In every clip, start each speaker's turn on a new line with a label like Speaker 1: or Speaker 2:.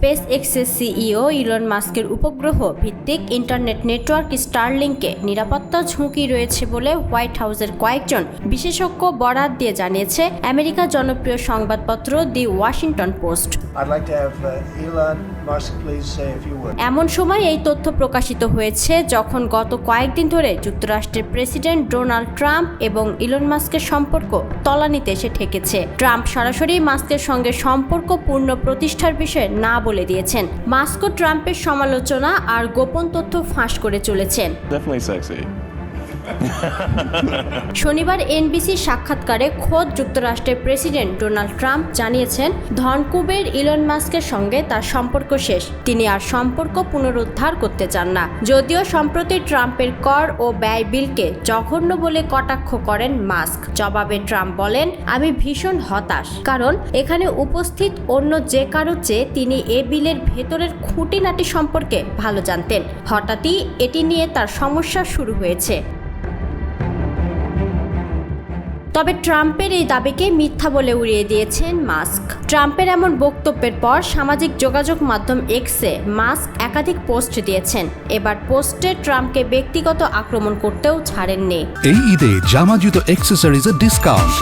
Speaker 1: Space এক্সের CEO Elon মাস্কের উপগ্রহ ভিত্তিক ইন্টারনেট নেটওয়ার্ক স্টারলিংকে নিরাপত্তা ঝুঁকি রয়েছে বলে হোয়াইট হাউসের কয়েকজন বিশেষজ্ঞ বরাত দিয়ে জানিয়েছে আমেরিকার জনপ্রিয় সংবাদপত্র দি ওয়াশিংটন পোস্ট। এমন সময় এই তথ্য প্রকাশিত হয়েছে যখন গত কয়েকদিন ধরে যুক্তরাষ্ট্রের প্রেসিডেন্ট ডোনাল্ড ট্রাম্প এবং ইলন মাস্কের সম্পর্ক তলানিতে এসে ঠেকেছে। ট্রাম্প সরাসরি মাস্কের সঙ্গে সম্পর্ক পূর্ণ প্রতিষ্ঠার বিষয়ে না বলে দিয়েছেন। মাস্কও ট্রাম্পের সমালোচনা আর গোপন তথ্য ফাঁস করে চলেছেন। শনিবার এনবিসির সাক্ষাৎকারে খোদ যুক্তরাষ্ট্রের প্রেসিডেন্ট ডোনাল্ড ট্রাম্প জানিয়েছেন ধনকুবের ইলন মাস্কের সঙ্গে তার সম্পর্ক শেষ, তিনি আর সম্পর্ক পুনরুদ্ধার করতে চান না। যদিও সম্প্রতি ট্রাম্পের কর ও ব্যয় বিলকে জঘন্য বলে কটাক্ষ করেন মাস্ক। জবাবে ট্রাম্প বলেন, আমি ভীষণ হতাশ, কারণ এখানে উপস্থিত অন্য যে কারো চেয়ে তিনি এ বিলের ভেতরের খুঁটিনাটি সম্পর্কে ভালো জানতেন। হঠাৎই এটি নিয়ে তার সমস্যা শুরু হয়েছে। তবে ট্রাম্পের এই দাবিকে মিথ্যা বলে উড়িয়ে দিয়েছেন মাস্ক। ট্রাম্পের এমন বক্তব্যের পর সামাজিক যোগাযোগ মাধ্যম এক্সে মাস্ক একাধিক পোস্ট দিয়েছেন। এবার পোস্টে ট্রাম্পকে ব্যক্তিগত আক্রমণ করতেও ছাড়েননি।
Speaker 2: এই ঈদে জামা জুতো অ্যাকসেসরিজের ডিসকাউন্ট।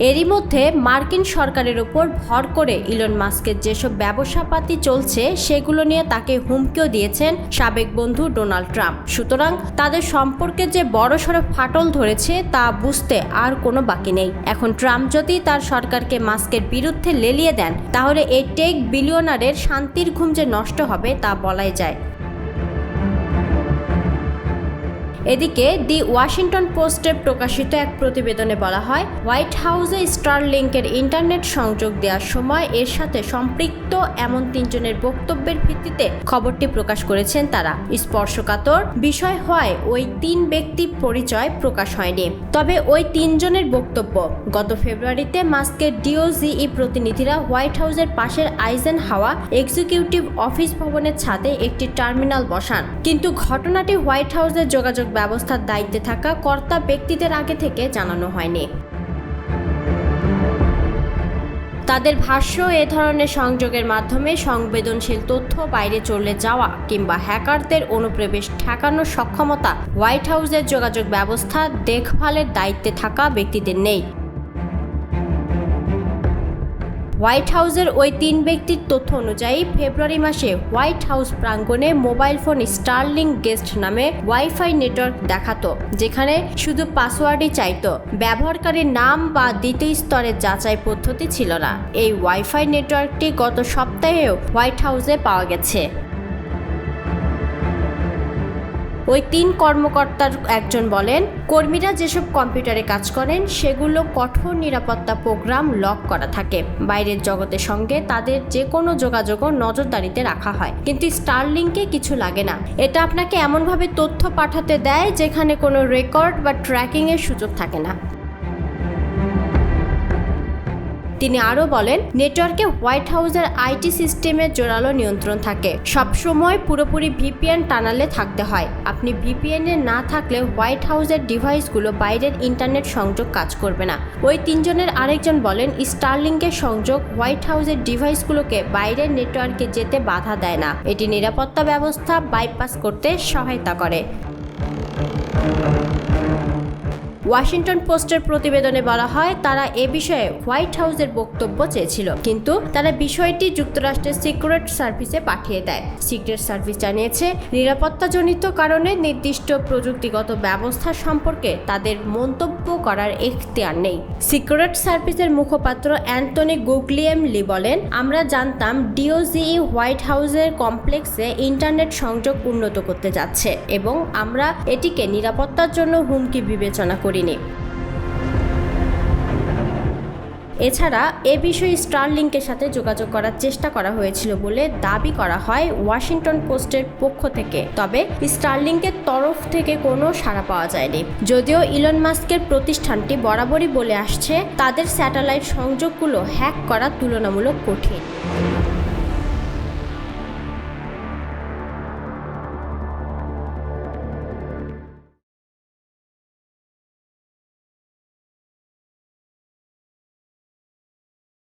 Speaker 1: এরই মধ্যে মার্কিন সরকারের উপর ভর করে ইলন মাস্কের যেসব ব্যবসাপাতি চলছে সেগুলো নিয়ে তাকে হুমকিও দিয়েছেন সাবেক বন্ধু ডোনাল্ড ট্রাম্প। সুতরাং তাদের সম্পর্কে যে বড়সড় ফাটল ধরেছে তা বুঝতে আর কোনো বাকি নেই। এখন ট্রাম্প যদি তার সরকারকে মাস্কের বিরুদ্ধে লেলিয়ে দেন তাহলে এই টেক বিলিয়নারের শান্তির ঘুম যে নষ্ট হবে তা বলাই যায়। এদিকে দি ওয়াশিংটন পোস্টে প্রকাশিত এক প্রতিবেদনে বলা হয়, হোয়াইট হাউসে স্টারলিংকের ইন্টারনেট সংযোগ দেওয়ার সময় এর সাথে সম্পৃক্ত এমন 3 জনের বক্তব্যের ভিত্তিতে খবরটি প্রকাশ করেছেন তারা। স্পর্শকাতর বিষয় হয় ওই 3 ব্যক্তির পরিচয় প্রকাশ হয়নি। তবে ওই 3 জনের বক্তব্য, গত ফেব্রুয়ারিতে মাস্কের ডিওজিই প্রতিনিধিরা হোয়াইট হাউসের পাশের আইজেন হাওয়া এক্সিকিউটিভ অফিস ভবনের ছাদে একটি টার্মিনাল বসান, কিন্তু ঘটনাটি হোয়াইট হাউসের যোগাযোগ ব্যবস্থার দায়িত্বে থাকা কর্তা ব্যক্তিদের আগে থেকে জানানো হয়নি। তাদের ভাষ্য, এ ধরনের সংযোগের মাধ্যমে সংবেদনশীল তথ্য বাইরে চলে যাওয়া কিংবা হ্যাকারদের অনুপ্রবেশ ঠেকানোর সক্ষমতা হোয়াইট হাউসের যোগাযোগ ব্যবস্থা দেখভালের দায়িত্বে থাকা ব্যক্তিদের নেই। হোয়াইট হাউসের ওই 3 ব্যক্তির তথ্য অনুযায়ী ফেব্রুয়ারি মাসে হোয়াইট হাউস প্রাঙ্গণে মোবাইল ফোন স্টারলিং গেস্ট নামে ওয়াইফাই নেটওয়ার্ক দেখাতো, যেখানে শুধু পাসওয়ার্ডই চাইতো, ব্যবহারকারীর নাম বা দ্বিতীয় স্তরের যাচাই পদ্ধতি ছিল না। এই ওয়াইফাই নেটওয়ার্কটি গত সপ্তাহেও হোয়াইট হাউসে পাওয়া গেছে। ওই 3 কর্মকর্তার একজন বলেন, কর্মীরা যেসব কম্পিউটারে কাজ করেন সেগুলো কঠোর নিরাপত্তা প্রোগ্রাম লক করা থাকে। বাইরের জগতের সঙ্গে তাদের যে কোনো যোগাযোগও নজরদারিতে রাখা হয়, কিন্তু স্টারলিংকে কিছু লাগে না। এটা আপনাকে এমনভাবে তথ্য পাঠাতে দেয় যেখানে কোনো রেকর্ড বা ট্র্যাকিংয়ের সুযোগ থাকে না। তিনি আরও বলেন, নেটওয়ার্কে হোয়াইট হাউসের আইটি সিস্টেমের জোরালো নিয়ন্ত্রণ থাকে। সবসময় পুরোপুরি ভিপিএন টানালে থাকতে হয়। আপনি ভিপিএনে না থাকলে হোয়াইট হাউসের ডিভাইসগুলো বাইরের ইন্টারনেট সংযোগ কাজ করবে না। ওই 3 জনের আরেকজন বলেন, স্টারলিংকের সংযোগ হোয়াইট হাউসের ডিভাইসগুলোকে বাইরের নেটওয়ার্কে যেতে বাধা দেয় না। এটি নিরাপত্তা ব্যবস্থা বাইপাস করতে সহায়তা করে। ওয়াশিংটন পোস্টের প্রতিবেদনে বলা হয়, তারা এ বিষয়ে হোয়াইট হাউসের বক্তব্য চেয়েছিল, কিন্তু তারা বিষয়টি যুক্তরাষ্ট্রের সিক্রেট সার্ভিসে পাঠিয়ে দেয়। সিক্রেট সার্ভিস জানিয়েছে, নিরাপত্তাজনিত কারণে নির্দিষ্ট প্রযুক্তিগত ব্যবস্থা সম্পর্কে তাদের মন্তব্য করার এখতিয়ার নেই। সিক্রেট সার্ভিসের মুখপাত্র অ্যান্টনি গুগলিয়েমলি বলেন, আমরা জানতাম ডিওজিই হোয়াইট হাউসের কমপ্লেক্সে ইন্টারনেট সংযোগ উন্নত করতে যাচ্ছে এবং আমরা এটিকে নিরাপত্তার জন্য হুমকি বিবেচনা করি। এছাড়া এ বিষয়ে স্টারলিংকের সাথে যোগাযোগ করার চেষ্টা করা হয়েছিল বলে দাবি করা হয় ওয়াশিংটন পোস্টের পক্ষ থেকে। তবে স্টারলিংকের তরফ থেকে কোনো সাড়া পাওয়া যায়নি। যদিও ইলন মাস্কের প্রতিষ্ঠানটি বরাবরই বলে আসছে তাদের স্যাটেলাইট সংযোগগুলো হ্যাক করা তুলনামূলক কঠিন।